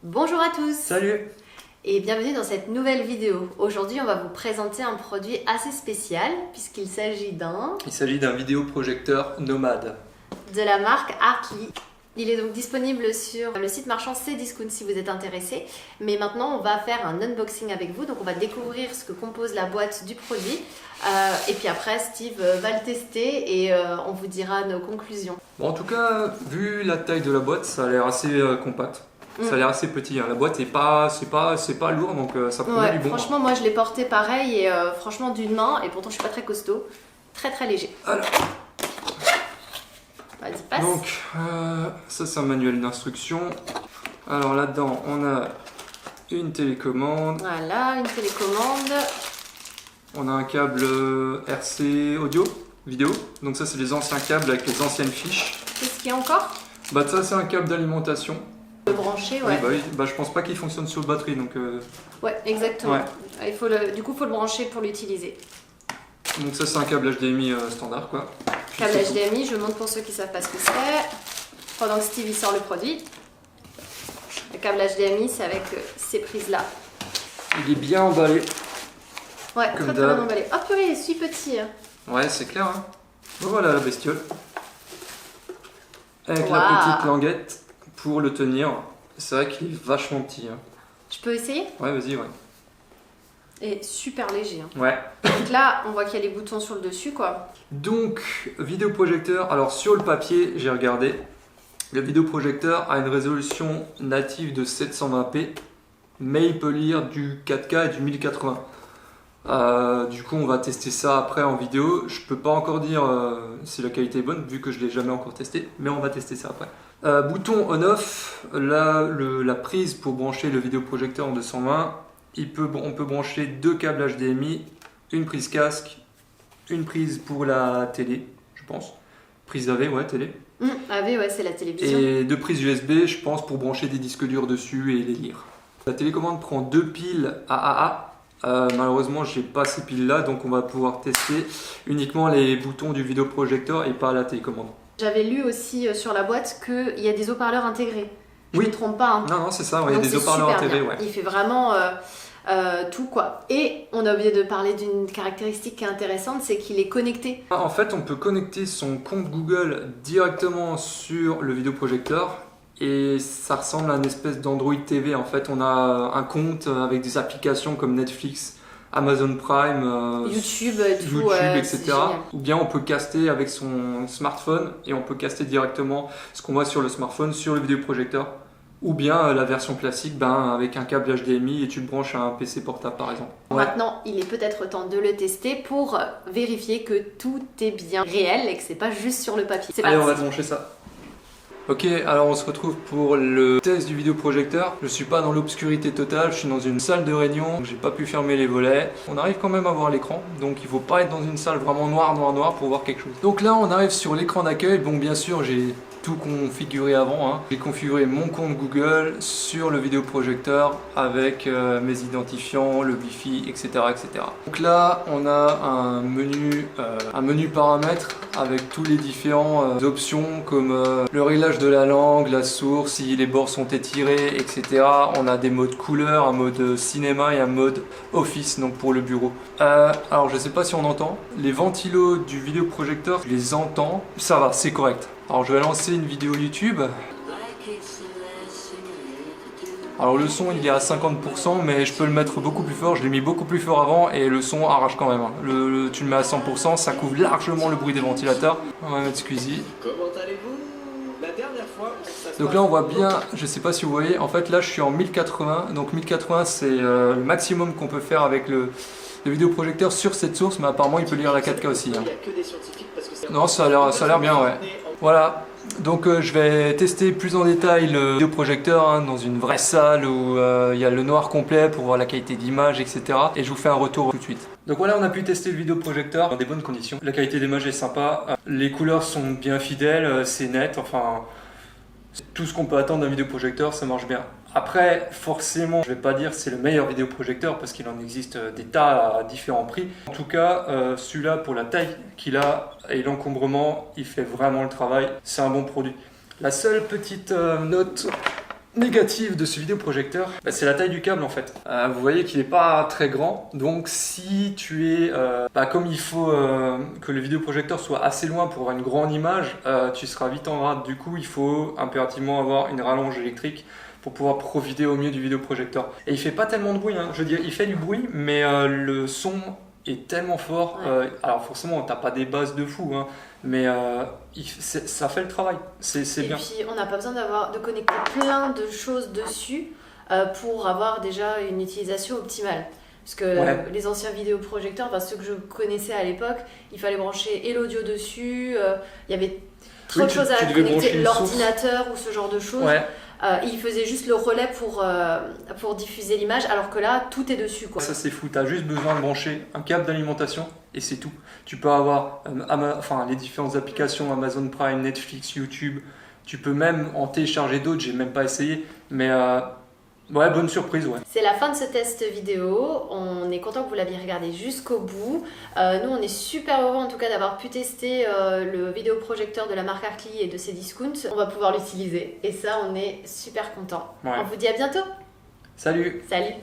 Bonjour à tous. Salut. Et bienvenue dans cette nouvelle vidéo. Aujourd'hui, on va vous présenter un produit assez spécial puisqu'il s'agit d'un vidéoprojecteur nomade. de la marque Artly. Il est donc disponible sur le site marchand Cdiscount si vous êtes intéressé. Mais maintenant, on va faire un unboxing avec vous. Donc, on va découvrir ce que compose la boîte du produit. Et puis après, Steve va le tester et on vous dira nos conclusions. Bon, en tout cas, vu la taille de la boîte, ça a l'air assez compact. Ça a l'air assez petit. Hein. La boîte est pas, c'est pas lourd, donc ça promet du bon. Franchement, moi je l'ai porté pareil et franchement d'une main. Et pourtant, je suis pas très costaud. Très très léger. Alors. Vas-y, passe. Donc, ça c'est un manuel d'instruction. Alors là-dedans, on a une télécommande. Voilà, une télécommande. On a un câble RC audio, vidéo. Donc ça, c'est les anciens câbles avec les anciennes fiches. Qu'est-ce qu'il y a encore? Bah ça, c'est un câble d'alimentation. Le brancher, ouais. Oui, je pense pas qu'il fonctionne sur batterie, donc. Ouais, exactement. Ouais. Du coup, il faut le brancher pour l'utiliser. Donc ça, c'est un câble HDMI standard, quoi. Câble HDMI, je montre pour ceux qui savent pas ce que c'est. Pendant que Steve sort le produit. Le câble HDMI, c'est avec ces prises-là. Il est bien emballé. Ouais, très bien emballé. Hop, oui, il est si petit. Ouais, c'est clair. Hein. Bon, voilà la bestiole. Avec Wow. la petite languette pour le tenir. C'est vrai qu'il est vachement petit. Hein. Tu peux essayer? Ouais, vas-y, ouais. Et super léger. Hein. Ouais. Donc là, on voit qu'il y a les boutons sur le dessus, quoi. Donc, vidéoprojecteur. Alors, sur le papier, j'ai regardé. Le vidéoprojecteur a une résolution native de 720p, mais il peut lire du 4K et du 1080. Du coup, on va tester ça après en vidéo. Je peux pas encore dire si la qualité est bonne, vu que je l'ai jamais encore testé, mais on va tester ça après. Bouton on-off, là, la prise pour brancher le vidéoprojecteur en 220. On peut brancher deux câbles HDMI, une prise casque, une prise pour la télé, je pense. Prise AV, ouais, télé. AV, ouais, c'est la télévision. Et deux prises USB, je pense, pour brancher des disques durs dessus et les lire. La télécommande prend deux piles AAA. Malheureusement, j'ai pas ces piles là, donc on va pouvoir tester uniquement les boutons du vidéoprojecteur et pas la télécommande. J'avais lu aussi sur la boîte qu'il y a des haut-parleurs intégrés. Je Oui. me trompe pas. Hein. Non, c'est ça, il y a des haut-parleurs intégrés. Ouais. Il fait vraiment tout, quoi. Et on a oublié de parler d'une caractéristique qui est intéressante, c'est qu'il est connecté. En fait, on peut connecter son compte Google directement sur le vidéoprojecteur. Et ça ressemble à une espèce d'Android TV. En fait, on a un compte avec des applications comme Netflix, Amazon Prime, YouTube, tout, etc. Ou bien on peut caster avec son smartphone et on peut caster directement ce qu'on voit sur le smartphone sur le vidéoprojecteur. Ou bien la version classique avec un câble HDMI et tu le branches à un PC portable par exemple. Ouais. Maintenant, il est peut-être temps de le tester pour vérifier que tout est bien réel et que c'est pas juste sur le papier. Allez, on va brancher ça. Ok, alors on se retrouve pour le test du vidéoprojecteur. Je suis pas dans l'obscurité totale, je suis dans une salle de réunion, donc j'ai pas pu fermer les volets. On arrive quand même à voir l'écran, donc il faut pas être dans une salle vraiment noire pour voir quelque chose. Donc là on arrive sur l'écran d'accueil, bon bien sûr j'ai tout configuré avant. Hein. J'ai configuré mon compte Google sur le vidéoprojecteur avec mes identifiants, le Wi-Fi, etc., etc. Donc là, on a un menu paramètres avec tous les différentes options comme le réglage de la langue, la source, si les bords sont étirés, etc. On a des modes couleurs, un mode cinéma et un mode office, donc pour le bureau. Alors, je ne sais pas si on entend. Les ventilos du vidéoprojecteur, je les entends. Ça va, c'est correct. Alors je vais lancer une vidéo YouTube. Alors le son il est à 50% mais je peux le mettre beaucoup plus fort, je l'ai mis beaucoup plus fort avant et le son arrache quand même. Tu le mets à 100%, ça couvre largement le bruit des ventilateurs. On va mettre Squeezie. Comment allez-vous? La dernière fois, donc là on voit bien, je sais pas si vous voyez, en fait là je suis en 1080, donc 1080 c'est le maximum qu'on peut faire avec le vidéoprojecteur sur cette source, mais apparemment il peut lire la 4K aussi. Hein. Non, ça a l'air bien, ouais. Voilà, donc je vais tester plus en détail le vidéoprojecteur dans une vraie salle où il y a le noir complet pour voir la qualité d'image, etc. Et je vous fais un retour tout de suite. Donc voilà, on a pu tester le vidéoprojecteur dans des bonnes conditions. La qualité d'image est sympa, les couleurs sont bien fidèles, c'est net, enfin... Tout ce qu'on peut attendre d'un vidéoprojecteur, ça marche bien. Après, forcément, je ne vais pas dire que c'est le meilleur vidéoprojecteur parce qu'il en existe des tas à différents prix. En tout cas, celui-là, pour la taille qu'il a et l'encombrement, il fait vraiment le travail. C'est un bon produit. La seule petite note négatif de ce vidéoprojecteur, c'est la taille du câble en fait. Vous voyez qu'il n'est pas très grand, donc si tu es comme il faut que le vidéoprojecteur soit assez loin pour avoir une grande image, tu seras vite en rade. Du coup, il faut impérativement avoir une rallonge électrique pour pouvoir profiter au mieux du vidéoprojecteur. Et il fait pas tellement de bruit, hein. Je veux dire, il fait du bruit, mais le son est tellement fort. Ouais. Alors forcément, t'as pas des basses de fou, hein, mais ça fait le travail. C'est bien. Et puis, on n'a pas besoin de connecter plein de choses dessus pour avoir déjà une utilisation optimale. Parce que les anciens vidéoprojecteurs, ceux que je connaissais à l'époque, il fallait brancher et l'audio dessus, il y avait trop de choses à connecter, l'ordinateur ou ce genre de choses. Ouais. Il faisait juste le relais pour diffuser l'image, alors que là, tout est dessus, quoi. Ça c'est fou, tu as juste besoin de brancher un câble d'alimentation et c'est tout. Tu peux avoir les différentes applications, Amazon Prime, Netflix, YouTube. Tu peux même en télécharger d'autres, j'ai même pas essayé. Mais bonne surprise, ouais. C'est la fin de ce test vidéo. On est content que vous l'aviez regardé jusqu'au bout. Nous, on est super heureux en tout cas d'avoir pu tester le vidéoprojecteur de la marque Arcli et de Cdiscount. On va pouvoir l'utiliser et ça, on est super content. Ouais. On vous dit à bientôt. Salut! Salut!